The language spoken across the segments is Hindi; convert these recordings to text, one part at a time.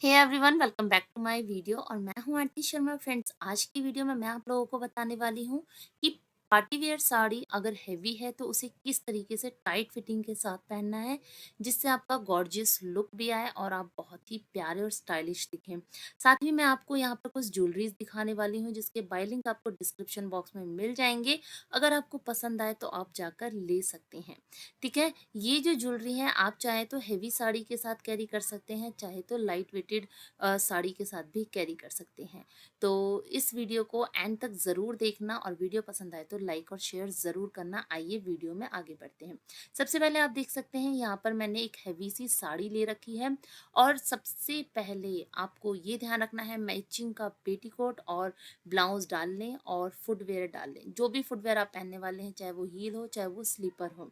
Hey everyone, welcome back to my video. और मैं हूं आरती शर्मा। फ्रेंड्स, आज की वीडियो में मैं आप लोगों को बताने वाली हूं कि पार्टी वेयर साड़ी अगर हैवी है तो उसे किस तरीके से टाइट फिटिंग के साथ पहनना है जिससे आपका गॉर्जियस लुक भी आए और आप बहुत ही प्यारे और स्टाइलिश दिखें। साथ ही मैं आपको यहाँ पर कुछ ज्वेलरीज दिखाने वाली हूँ जिसके बाय लिंक आपको डिस्क्रिप्शन बॉक्स में मिल जाएंगे। अगर आपको पसंद आए तो आप जाकर ले सकते हैं। ठीक है, ये जो ज्वेलरी है आप चाहे तो हेवी साड़ी के साथ कैरी कर सकते हैं, चाहे तो लाइट वेटेड साड़ी के साथ भी कैरी कर सकते हैं। तो इस वीडियो को एंड तक ज़रूर देखना और वीडियो पसंद आए तो लाइक और शेयर ज़रूर करना। आइए वीडियो में आगे बढ़ते हैं। सबसे पहले आप देख सकते हैं यहाँ पर मैंने एक हैवी सी साड़ी ले रखी है और सबसे पहले आपको ये ध्यान रखना है मैचिंग का पेटीकोट और ब्लाउज डाल लें और फुटवेयर डाल लें। जो भी फुटवेयर आप पहनने वाले हैं, चाहे वो हील हो चाहे वो स्लीपर हो।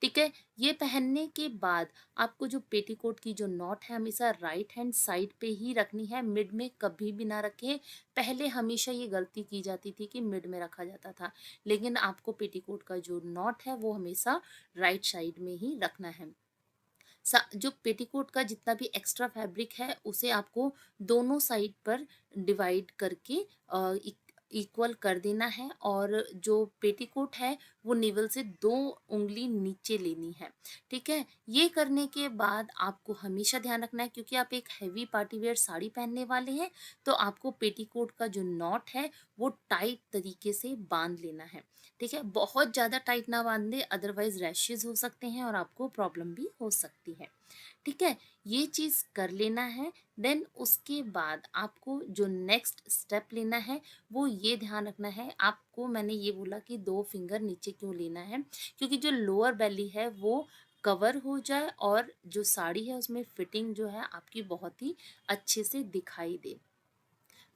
ठीक है, ये पहनने के बाद आपको जो पेटीकोट की जो नॉट है हमेशा राइट हैंड साइड पे ही रखनी है, मिड में कभी भी ना रखें। पहले हमेशा ये गलती की जाती थी कि मिड में रखा जाता था, लेकिन आपको पेटीकोट का जो नॉट है वो हमेशा राइट साइड में ही रखना है। जो पेटीकोट का जितना भी एक्स्ट्रा फैब्रिक है उसे आपको दोनों साइड पर डिवाइड करके इक्वल कर देना है और जो पेटीकोट है वो निवल से 2 उंगली नीचे लेनी है। ठीक है, ये करने के बाद आपको हमेशा ध्यान रखना है क्योंकि आप एक हैवी पार्टी वेयर साड़ी पहनने वाले हैं, तो आपको पेटीकोट का जो नॉट है वो टाइट तरीके से बांध लेना है। ठीक है, बहुत ज़्यादा टाइट ना बांध दे, अदरवाइज रैशेज हो सकते हैं और आपको प्रॉब्लम भी हो सकती है। ठीक है, ये चीज़ कर लेना है। देन उसके बाद आपको जो नेक्स्ट स्टेप लेना है वो ये ध्यान रखना है। आपको मैंने ये बोला कि 2 फिंगर नीचे क्यों लेना है, क्योंकि जो लोअर बेली है वो कवर हो जाए और जो साड़ी है उसमें फिटिंग जो है आपकी बहुत ही अच्छे से दिखाई दे।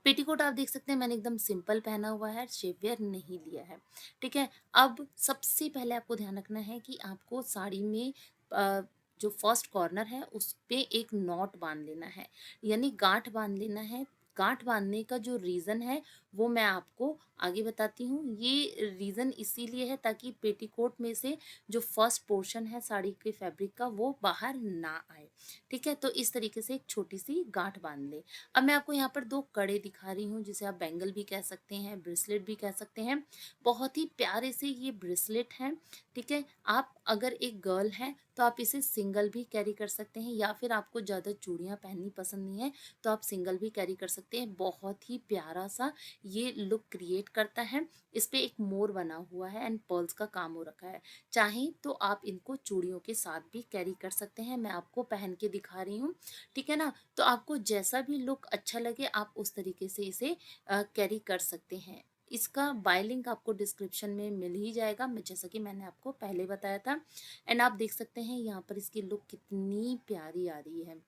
पेटीकोट आप देख सकते हैं मैंने एकदम सिंपल पहना हुआ है, शेपवेयर नहीं लिया है। ठीक है, अब सबसे पहले आपको ध्यान रखना है कि आपको साड़ी में अ, जो फर्स्ट कॉर्नर है उस पे एक नॉट बांध लेना है, यानी गांठ बांध लेना है। गांठ बांधने का जो रीज़न है वो मैं आपको आगे बताती हूँ। ये रीज़न इसीलिए है ताकि पेटीकोट में से जो फर्स्ट पोर्शन है साड़ी के फैब्रिक का वो बाहर ना आए। ठीक है, तो इस तरीके से एक छोटी सी गांठ बांध ले। अब मैं आपको यहाँ पर 2 कड़े दिखा रही हूँ जिसे आप बैंगल भी कह सकते हैं, ब्रेसलेट भी कह सकते हैं। बहुत ही प्यारे से ये ब्रेसलेट हैं। ठीक है, आप अगर एक गर्ल हैं तो आप इसे सिंगल भी कैरी कर सकते हैं, या फिर आपको ज़्यादा चूड़ियाँ पहननी पसंद नहीं है तो आप सिंगल भी कैरी कर सकते हैं। बहुत ही प्यारा सा ये लुक क्रिएट करता है। इस पे एक मोर बना हुआ है एंड पर्ल्स का काम हो रखा है। चाहें तो आप इनको चूड़ियों के साथ भी कैरी कर सकते हैं। मैं आपको पहन के दिखा रही हूँ। ठीक है ना, तो आपको जैसा भी लुक अच्छा लगे आप उस तरीके से इसे कैरी कर सकते हैं। इसका बाय लिंक आपको डिस्क्रिप्शन में मिल ही जाएगा, मैं जैसा कि मैंने आपको पहले बताया था। एंड आप देख सकते हैं यहाँ पर इसकी लुक कितनी प्यारी आ रही है।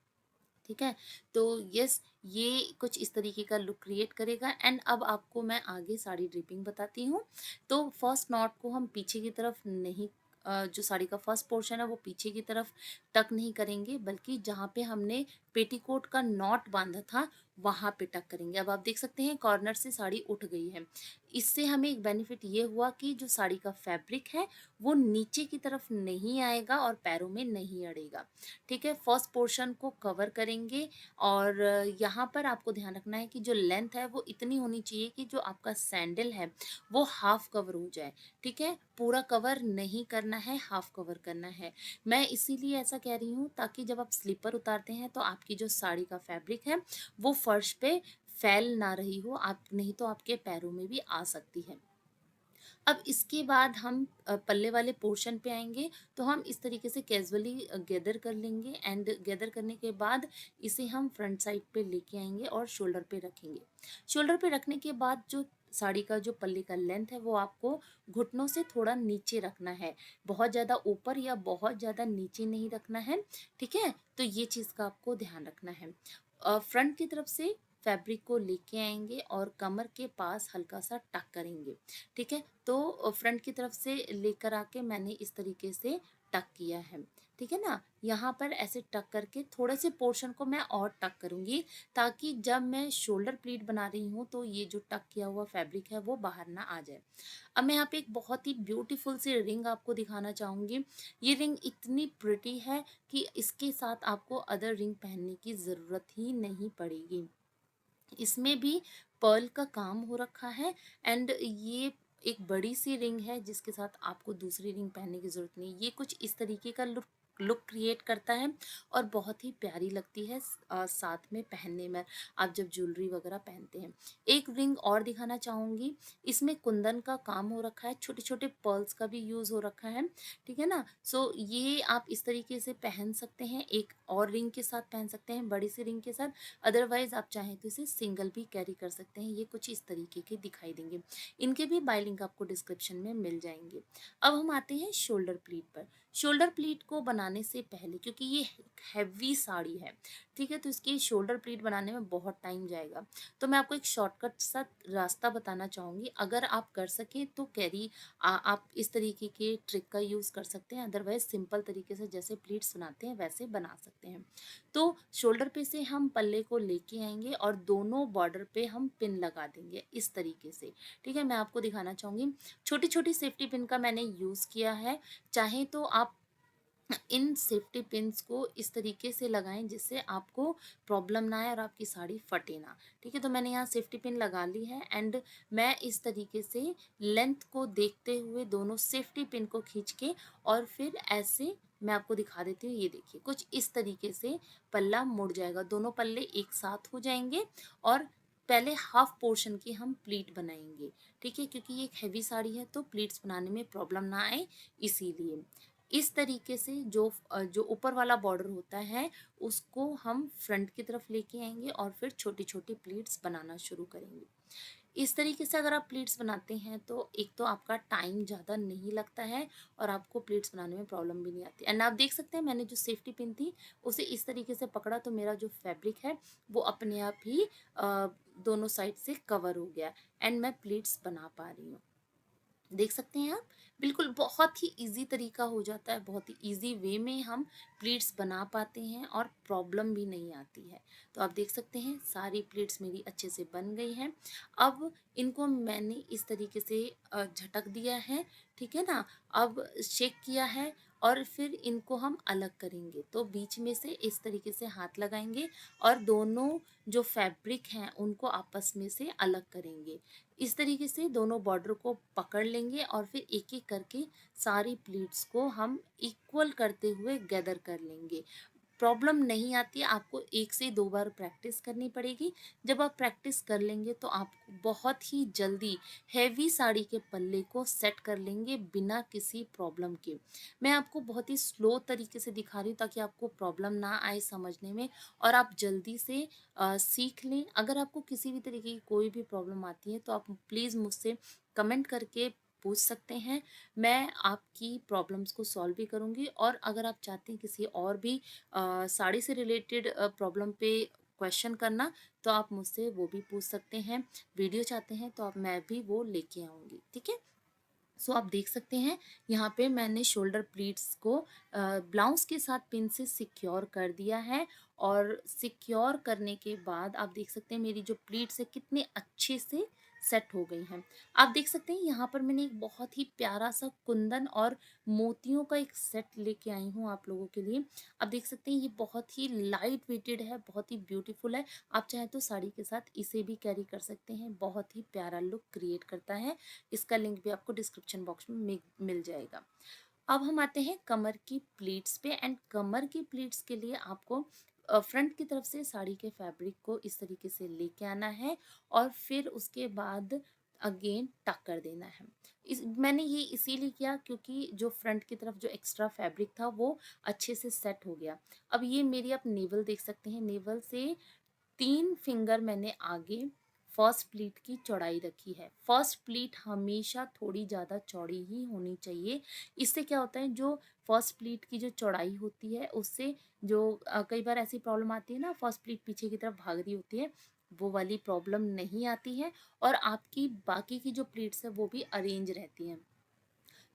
ठीक है, तो यस, ये कुछ इस तरीके का लुक क्रिएट करेगा। एंड अब आपको मैं आगे साड़ी ड्रिपिंग बताती हूँ। तो फर्स्ट नॉट को हम पीछे की तरफ नहीं, जो साड़ी का फर्स्ट पोर्शन है वो पीछे की तरफ टक नहीं करेंगे, बल्कि जहाँ पे हमने पेटीकोट का नॉट बांधा था वहाँ पे टक करेंगे। अब आप देख सकते हैं कॉर्नर से साड़ी उठ गई है। इससे हमें एक बेनिफिट ये हुआ कि जो साड़ी का फैब्रिक है वो नीचे की तरफ नहीं आएगा और पैरों में नहीं अड़ेगा। ठीक है, फर्स्ट पोर्शन को कवर करेंगे और यहाँ पर आपको ध्यान रखना है कि जो लेंथ है वो इतनी होनी चाहिए कि जो आपका सैंडल है वो हाफ कवर हो जाए। ठीक है, पूरा कवर नहीं करना है, हाफ कवर करना है। मैं इसीलिए ऐसा कह रही हूँ ताकि जब आप स्लीपर उतारते हैं तो आपकी जो साड़ी का फैब्रिक है वो फर्श पे फैल ना रही हो, आप नहीं तो आपके पैरों में भी आ सकती है। अब इसके बाद हम पल्ले वाले पोर्शन पे आएंगे। तो हम इस तरीके से कैजुअली गैदर कर लेंगे एंड गैदर करने के बाद इसे हम फ्रंट साइड पे लेके आएंगे और शोल्डर पे रखेंगे। शोल्डर पे रखने के बाद जो साड़ी का जो पल्ले का लेंथ है वो आपको घुटनों से थोड़ा नीचे रखना है, बहुत ज़्यादा ऊपर या बहुत ज़्यादा नीचे नहीं रखना है। ठीक है, तो ये चीज़ का आपको ध्यान रखना है। फ्रंट की तरफ से फैब्रिक को लेके आएंगे और कमर के पास हल्का सा टक करेंगे। ठीक है, तो फ्रंट की तरफ से लेकर आके मैंने इस तरीके से टक किया है, ठीक है ना। यहाँ पर ऐसे टक करके थोड़े से पोर्शन को मैं और टक करूँगी, ताकि जब मैं शोल्डर प्लीट बना रही हूँ तो ये जो टक किया हुआ फैब्रिक है वो बाहर ना आ जाए। अब मैं यहाँ पे एक बहुत ही ब्यूटीफुल सी रिंग आपको दिखाना चाहूँगी। ये रिंग इतनी प्रिटी है कि इसके साथ आपको अदर रिंग पहनने की ज़रूरत ही नहीं पड़ेगी। इसमें भी पर्ल का काम हो रखा है, एंड ये एक बड़ी सी रिंग है जिसके साथ आपको दूसरी रिंग पहनने की ज़रूरत नहीं। ये कुछ इस तरीके का लुक लुक क्रिएट करता है और बहुत ही प्यारी लगती है साथ में पहनने में, आप जब ज्वेलरी वगैरह पहनते हैं। एक रिंग और दिखाना चाहूँगी, इसमें कुंदन का काम हो रखा है, छोटे छोटे पर्ल्स का भी यूज़ हो रखा है, ठीक है ना। सो ये आप इस तरीके से पहन सकते हैं, एक और रिंग के साथ पहन सकते हैं, बड़ी सी रिंग के साथ। अदरवाइज आप चाहें तो इसे सिंगल भी कैरी कर सकते हैं। ये कुछ इस तरीके के दिखाई देंगे, इनके भी बाय लिंक आपको डिस्क्रिप्शन में मिल जाएंगे। अब हम आते हैं शोल्डर प्लीट पर। शोल्डर प्लीट को बनाने से पहले, क्योंकि ये हैवी साड़ी है, ठीक है, तो इसकी शोल्डर प्लीट बनाने में बहुत टाइम जाएगा, तो मैं आपको एक शॉर्टकट सा रास्ता बताना चाहूँगी। अगर आप कर सकें तो कैरी आप इस तरीके के ट्रिक का यूज़ कर सकते हैं, अदरवाइज सिंपल तरीके से जैसे प्लीट्स बनाते हैं वैसे बना सकते हैं। तो शोल्डर पे से हम पल्ले को लेके आएंगे और दोनों बॉर्डर पे हम पिन लगा देंगे इस तरीके से, ठीक है। मैं आपको दिखाना चाहूँगी, छोटी छोटी सेफ्टी पिन का मैंने यूज़ किया है। चाहे तो आप इन सेफ्टी पिन्स को इस तरीके से लगाएं जिससे आपको प्रॉब्लम ना आए और आपकी साड़ी फटे ना, ठीक है। तो मैंने यहाँ सेफ्टी पिन लगा ली है, एंड मैं इस तरीके से लेंथ को देखते हुए दोनों सेफ्टी पिन को खींच के और फिर ऐसे मैं आपको दिखा देती हूँ। ये देखिए कुछ इस तरीके से पल्ला मुड़ जाएगा, दोनों पल्ले एक साथ हो जाएंगे, और पहले हाफ पोर्शन की हम प्लीट बनाएंगे, ठीक है, क्योंकि ये एक हैवी साड़ी है तो प्लीट्स बनाने में प्रॉब्लम ना आए इसीलिए। इस तरीके से जो ऊपर वाला बॉर्डर होता है उसको हम फ्रंट की तरफ लेके आएंगे और फिर छोटी छोटी प्लीट्स बनाना शुरू करेंगे। इस तरीके से अगर आप प्लीट्स बनाते हैं तो एक तो आपका टाइम ज़्यादा नहीं लगता है और आपको प्लीट्स बनाने में प्रॉब्लम भी नहीं आती। एंड आप देख सकते हैं मैंने जो सेफ्टी पिन थी उसे इस तरीके से पकड़ा तो मेरा जो फैब्रिक है वो अपने आप ही दोनों साइड से कवर हो गया, एंड मैं प्लीट्स बना पा रही हूँ। देख सकते हैं आप, बिल्कुल बहुत ही इजी तरीका हो जाता है, बहुत ही इजी वे में हम प्लेट्स बना पाते हैं और प्रॉब्लम भी नहीं आती है। तो आप देख सकते हैं सारी प्लेट्स मेरी अच्छे से बन गई हैं। अब इनको मैंने इस तरीके से झटक दिया है, ठीक है ना। अब शेक किया है और फिर इनको हम अलग करेंगे, तो बीच में से इस तरीके से हाथ लगाएंगे और दोनों जो फैब्रिक हैं उनको आपस में से अलग करेंगे। इस तरीके से दोनों बॉर्डर को पकड़ लेंगे और फिर एक एक करके सारी प्लीट्स को हम इक्वल करते हुए गैदर कर लेंगे। प्रॉब्लम नहीं आती है, आपको एक से दो बार प्रैक्टिस करनी पड़ेगी। जब आप प्रैक्टिस कर लेंगे तो आप बहुत ही जल्दी हैवी साड़ी के पल्ले को सेट कर लेंगे बिना किसी प्रॉब्लम के। मैं आपको बहुत ही स्लो तरीके से दिखा रही हूँ ताकि आपको प्रॉब्लम ना आए समझने में और आप जल्दी से सीख लें। अगर आपको किसी भी तरीके की कोई भी प्रॉब्लम आती है तो आप प्लीज़ मुझसे कमेंट करके पूछ सकते हैं, मैं आपकी प्रॉब्लम्स को सॉल्व भी करूँगी। और अगर आप चाहते हैं किसी और भी साड़ी से रिलेटेड प्रॉब्लम पे क्वेश्चन करना तो आप मुझसे वो भी पूछ सकते हैं। वीडियो चाहते हैं तो आप मैं भी वो लेके आऊँगी, ठीक है। सो आप देख सकते हैं यहाँ पे मैंने शोल्डर प्लीट्स को ब्लाउज के साथ पिन से सिक्योर कर दिया है, और सिक्योर करने के बाद आप देख सकते हैं मेरी जो प्लीट्स है कितने अच्छे से सेट हो गई हैं। आप देख सकते हैं यहाँ पर मैंने एक बहुत ही प्यारा सा कुंदन और मोतियों का एक सेट लेके आई हूँ आप लोगों के लिए। आप देख सकते हैं ये बहुत ही लाइट वेटेड है, बहुत ही ब्यूटीफुल है। आप चाहें तो साड़ी के साथ इसे भी कैरी कर सकते हैं, बहुत ही प्यारा लुक क्रिएट करता है। इसका लिंक भी आपको डिस्क्रिप्शन बॉक्स में मिल जाएगा। अब हम आते हैं कमर की प्लीट्स पे, एंड कमर की प्लीट्स के लिए आपको फ्रंट की तरफ से साड़ी के फैब्रिक को इस तरीके से लेके आना है और फिर उसके बाद अगेन टक कर देना है। मैंने ये इसीलिए किया क्योंकि जो फ्रंट की तरफ जो एक्स्ट्रा फैब्रिक था वो अच्छे से सेट हो गया। अब ये मेरी आप नेवल देख सकते हैं, नेवल से 3 फिंगर मैंने आगे फर्स्ट प्लीट की चौड़ाई रखी है। फर्स्ट प्लीट हमेशा थोड़ी ज़्यादा चौड़ी ही होनी चाहिए। इससे क्या होता है जो फर्स्ट प्लीट की जो चौड़ाई होती है उससे जो कई बार ऐसी प्रॉब्लम आती है ना, फर्स्ट प्लीट पीछे की तरफ भाग रही होती है, वो वाली प्रॉब्लम नहीं आती है और आपकी बाकी की जो प्लीट्स है वो भी अरेंज रहती हैं।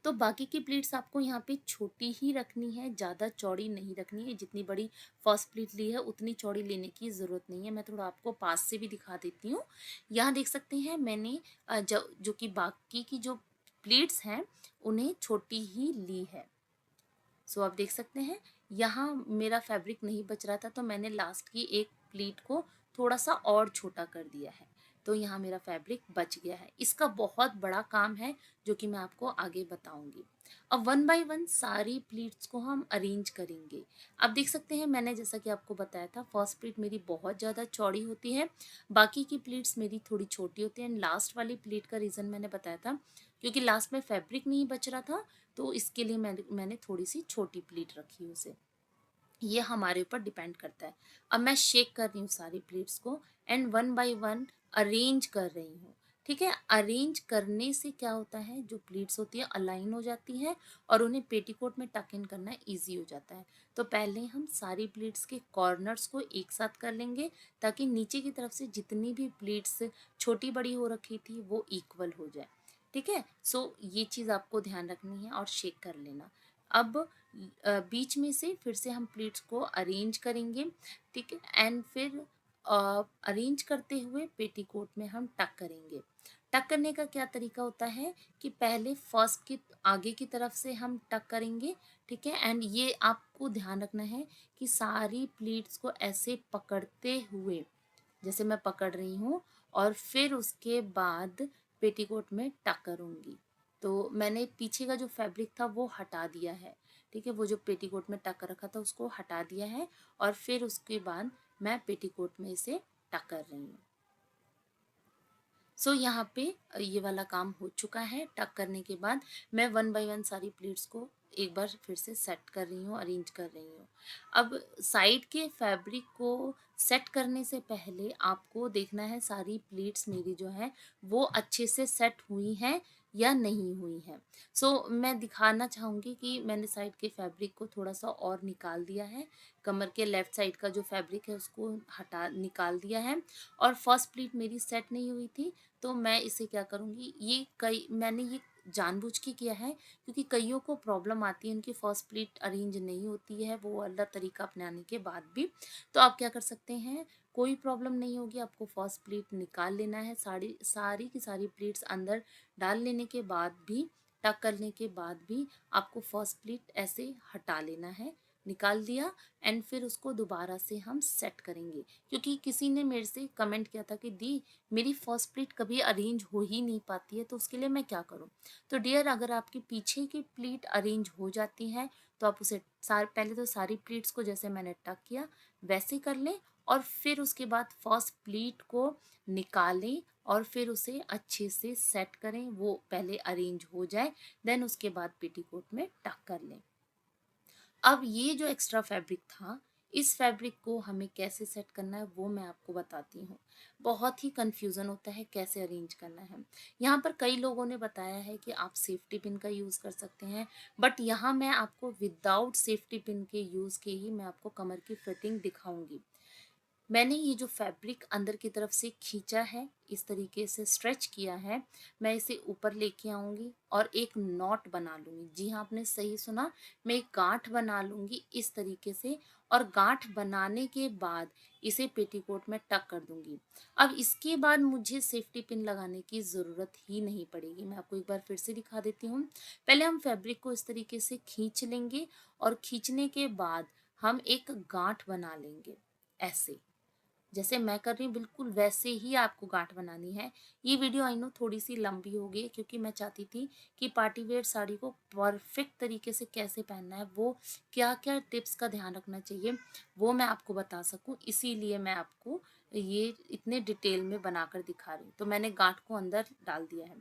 तो बाकी की प्लेट्स आपको यहाँ पे छोटी ही रखनी है, ज़्यादा चौड़ी नहीं रखनी है। जितनी बड़ी फर्स्ट प्लेट ली है उतनी चौड़ी लेने की ज़रूरत नहीं है। मैं थोड़ा आपको पास से भी दिखा देती हूँ। यहाँ देख सकते हैं मैंने जो कि बाकी की जो प्लेट्स हैं उन्हें छोटी ही ली है। सो आप देख सकते हैं यहाँ मेरा फैब्रिक नहीं बच रहा था, तो मैंने लास्ट की एक प्लीट को थोड़ा सा और छोटा कर दिया है, तो यहाँ मेरा फैब्रिक बच गया है। इसका बहुत बड़ा काम है जो कि मैं आपको आगे बताऊंगी। अब वन बाय वन सारी प्लीट्स को हम अरेंज करेंगे। अब देख सकते हैं मैंने जैसा कि आपको बताया था, फर्स्ट प्लीट मेरी बहुत ज़्यादा चौड़ी होती है, बाकी की प्लीट्स मेरी थोड़ी छोटी होती है। एंड लास्ट वाली प्लीट का रीज़न मैंने बताया था क्योंकि लास्ट में फैब्रिक नहीं बच रहा था, तो इसके लिए मैंने थोड़ी सी छोटी प्लीट रखी उसे। ये हमारे ऊपर डिपेंड करता है। अब मैं शेक कर रही हूँ सारी प्लेट्स को and one by one arrange कर रही हूँ। ठीक है, अरेंज करने से क्या होता है, जो प्लेट्स होती है अलाइन हो जाती है और उन्हें पेटीकोट में टक इन करना इजी हो जाता है। तो पहले हम सारी प्लेट्स के कॉर्नर्स को एक साथ कर लेंगे ताकि नीचे की तरफ से जितनी भी प्लेट्स छोटी बड़ी हो रखी थी वो इक्वल हो जाए। ठीक है, सो ये चीज़ आपको ध्यान रखनी है और शेक कर लेना। अब बीच में से फिर से हम प्लेट्स को अरेंज करेंगे। ठीक है, एंड फिर अरेंज करते हुए पेटीकोट में हम टक करेंगे। टक करने का क्या तरीका होता है कि पहले फर्स्ट की आगे की तरफ से हम टक करेंगे। ठीक है, एंड ये आपको ध्यान रखना है कि सारी प्लेट्स को ऐसे पकड़ते हुए, जैसे मैं पकड़ रही हूँ, और फिर उसके बाद पेटीकोट में टक करूँगी। तो मैंने पीछे का जो फैब्रिक था वो हटा दिया है। ठीक है, वो जो पेटीकोट में टक रखा था उसको हटा दिया है और फिर उसके बाद मैं पेटीकोट में इसे टक कर रही हूँ। सो यहाँ पे ये वाला काम हो चुका है। टक करने के बाद मैं वन बाय वन सारी प्लेट्स को एक बार फिर से सेट कर रही हूँ, अरेंज कर रही हूँ। अब साइड के फैब्रिक को सेट करने से पहले आपको देखना है सारी प्लेट्स मेरी जो है वो अच्छे से सेट हुई हैं या नहीं हुई हैं। सो मैं दिखाना चाहूँगी कि मैंने साइड के फैब्रिक को थोड़ा सा और निकाल दिया है। कमर के लेफ्ट साइड का जो फैब्रिक है उसको हटा निकाल दिया है और फर्स्ट प्लीट मेरी सेट नहीं हुई थी, तो मैं इसे क्या करूँगी, ये कई मैंने ये जानबूझ के किया है क्योंकि कईयों को प्रॉब्लम आती है, उनकी फर्स्ट प्लेट अरेंज नहीं होती है वो वाला तरीका अपनाने के बाद भी। तो आप क्या कर सकते हैं, कोई प्रॉब्लम नहीं होगी, आपको फर्स्ट प्लेट निकाल लेना है, सारी की सारी प्लेट्स अंदर डाल लेने के बाद भी, टक करने के बाद भी आपको फर्स्ट प्लेट ऐसे हटा लेना है। निकाल दिया एंड फिर उसको दोबारा से हम सेट करेंगे, क्योंकि किसी ने मेरे से कमेंट किया था कि दी मेरी फर्स्ट प्लीट कभी अरेंज हो ही नहीं पाती है, तो उसके लिए मैं क्या करूं। तो डियर, अगर आपकी पीछे की प्लीट अरेंज हो जाती है तो आप उसे पहले तो सारी प्लीट्स को जैसे मैंने टक किया वैसे कर लें और फिर उसके बाद फर्स्ट प्लीट को निकालें और फिर उसे अच्छे से सेट करें, वो पहले अरेंज हो जाए, देन उसके बाद पेटीकोट में टक कर लें। अब ये जो एक्स्ट्रा फैब्रिक था, इस फैब्रिक को हमें कैसे सेट करना है वो मैं आपको बताती हूँ। बहुत ही कन्फ्यूज़न होता है कैसे अरेंज करना है। यहाँ पर कई लोगों ने बताया है कि आप सेफ्टी पिन का यूज़ कर सकते हैं, बट यहाँ मैं आपको विदाउट सेफ्टी पिन के यूज़ के ही मैं आपको कमर की फिटिंग दिखाऊंगी। मैंने ये जो फैब्रिक अंदर की तरफ से खींचा है, इस तरीके से स्ट्रेच किया है, मैं इसे ऊपर लेके आऊँगी और एक नॉट बना लूँगी। जी हाँ, आपने सही सुना, मैं एक गांठ बना लूँगी इस तरीके से और गांठ बनाने के बाद इसे पेटीकोट में टक कर दूँगी। अब इसके बाद मुझे सेफ्टी पिन लगाने की ज़रूरत ही नहीं पड़ेगी। मैं आपको एक बार फिर से दिखा देती हूँ। पहले हम फैब्रिक को इस तरीके से खींच लेंगे और खींचने के बाद हम एक गांठ बना लेंगे, ऐसे जैसे मैं कर रही हूँ बिल्कुल वैसे ही आपको गांठ बनानी है। ये वीडियो आई नो थोड़ी सी लंबी हो गई है क्योंकि मैं चाहती थी कि पार्टी वेयर साड़ी को परफेक्ट तरीके से कैसे पहनना है, वो क्या क्या टिप्स का ध्यान रखना चाहिए वो मैं आपको बता सकूँ, इसीलिए मैं आपको ये इतने डिटेल में बनाकर दिखा रही हूँ। तो मैंने गांठ को अंदर डाल दिया है।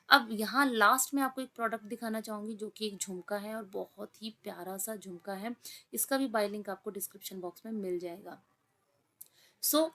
अब यहाँ लास्ट में आपको एक प्रोडक्ट दिखाना चाहूँगी जो कि एक झुमका है और बहुत ही प्यारा सा झुमका है। इसका भी बाय लिंक आपको डिस्क्रिप्शन बॉक्स में मिल जाएगा।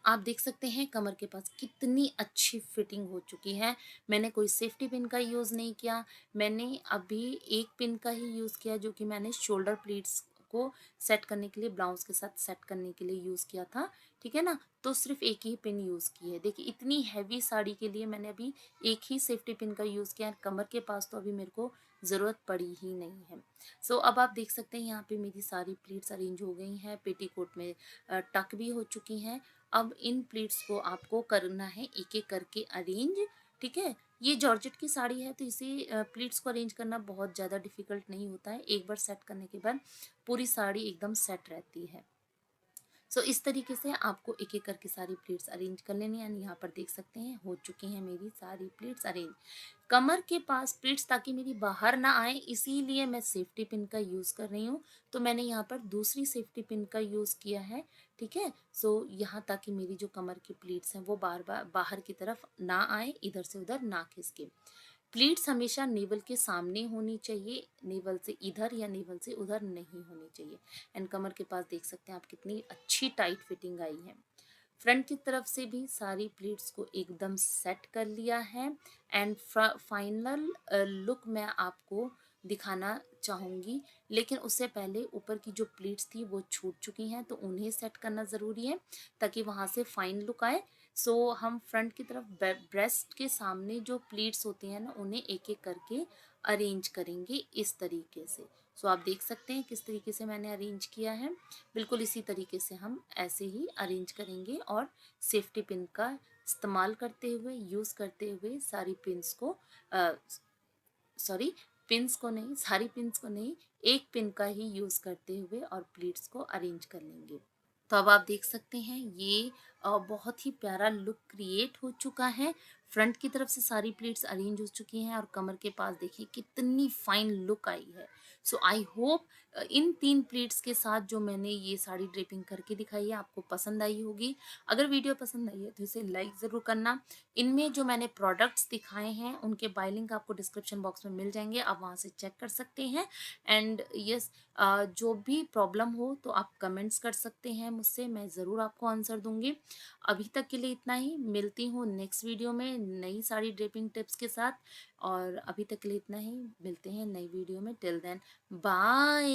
आप देख सकते हैं कमर के पास कितनी अच्छी फिटिंग हो चुकी है। मैंने कोई सेफ्टी पिन का यूज़ नहीं किया, मैंने अभी एक पिन का ही यूज़ किया जो कि मैंने शोल्डर प्लीट्स को सेट करने के लिए, ब्लाउज के साथ सेट करने के लिए यूज़ किया था। ठीक है ना, तो सिर्फ एक ही पिन यूज़ की है। देखिए इतनी हैवी साड़ी के लिए मैंने अभी एक ही सेफ्टी पिन का यूज़ किया है। कमर के पास तो अभी मेरे को ज़रूरत पड़ी ही नहीं है। सो अब आप देख सकते हैं यहाँ पे मेरी सारी प्लीट्स अरेंज हो गई हैं, पेटीकोट में टक भी हो चुकी हैं। अब इन प्लीट्स को आपको करना है एक-एक करके अरेंज, ठीक है? ये जॉर्जेट की साड़ी है तो इसे प्लीट्स को अरेंज करना बहुत ज़्यादा डिफ़िकल्ट नहीं होता है। एक बार सेट करने के बाद पूरी साड़ी एकदम सेट रहती है। सो इस तरीके से आपको एक-एक करके सारी प्लेट्स अरेंज कर लेनी है एंड यहाँ पर देख सकते हैं हो चुकी हैं मेरी सारी प्लेट्स अरेंज। कमर के पास प्लेट्स ताकि मेरी बाहर ना आए इसीलिए मैं सेफ्टी पिन का यूज़ कर रही हूँ। तो मैंने यहाँ पर दूसरी सेफ्टी पिन का यूज़ किया है, ठीक है? सो यहाँ ताकि मेरी जो कमर की प्लेट्स हैं वो बार-बार बाहर की तरफ ना आए, इधर से उधर ना खिसके। प्लीट्स हमेशा नेवल के सामने होनी चाहिए, नेवल से इधर या नेवल से उधर नहीं होनी चाहिए। एंड कमर के पास देख सकते हैं आप कितनी अच्छी टाइट फिटिंग आई है। फ्रंट की तरफ से भी सारी प्लीट्स को एकदम सेट कर लिया है एंड फाइनल लुक मैं आपको दिखाना चाहूँगी, लेकिन उससे पहले ऊपर की जो प्लीट्स थी वो छूट चुकी हैं तो उन्हें सेट करना ज़रूरी है ताकि वहाँ से फाइन लुक आए। सो हम फ्रंट की तरफ ब्रेस्ट के सामने जो प्लीट्स होती हैं ना उन्हें एक एक करके अरेंज करेंगे इस तरीके से। सो आप देख सकते हैं किस तरीके से मैंने अरेंज किया है। बिल्कुल इसी तरीके से हम ऐसे ही अरेंज करेंगे और सेफ्टी पिन का इस्तेमाल करते हुए यूज़ करते हुए सारी पिन्स को सॉरी पिन्स को नहीं, सारी पिन्स को नहीं, एक पिन का ही यूज़ करते हुए और प्लीट्स को अरेंज कर लेंगे। तो अब आप देख सकते हैं ये बहुत ही प्यारा लुक क्रिएट हो चुका है। फ्रंट की तरफ से सारी प्लेट्स अरेंज हो चुकी हैं और कमर के पास देखिए कितनी फाइन लुक आई है। सो आई होप इन 3 प्लेट्स के साथ जो मैंने ये साड़ी ड्रेपिंग करके दिखाई है आपको पसंद आई होगी। अगर वीडियो पसंद आई है तो इसे लाइक ज़रूर करना। इनमें जो मैंने प्रोडक्ट्स दिखाए हैं उनके बाय लिंक आपको डिस्क्रिप्शन बॉक्स में मिल जाएँगे, आप वहाँ से चेक कर सकते हैं। एंड यस जो भी प्रॉब्लम हो तो आप कमेंट्स कर सकते हैं मुझसे, मैं ज़रूर आपको आंसर दूँगी। अभी तक के लिए इतना ही, मिलती हूँ नेक्स्ट वीडियो में नई साड़ी ड्रेपिंग टिप्स के साथ और अभी तक के लिए इतना ही, मिलते हैं नई वीडियो में। Till then bye.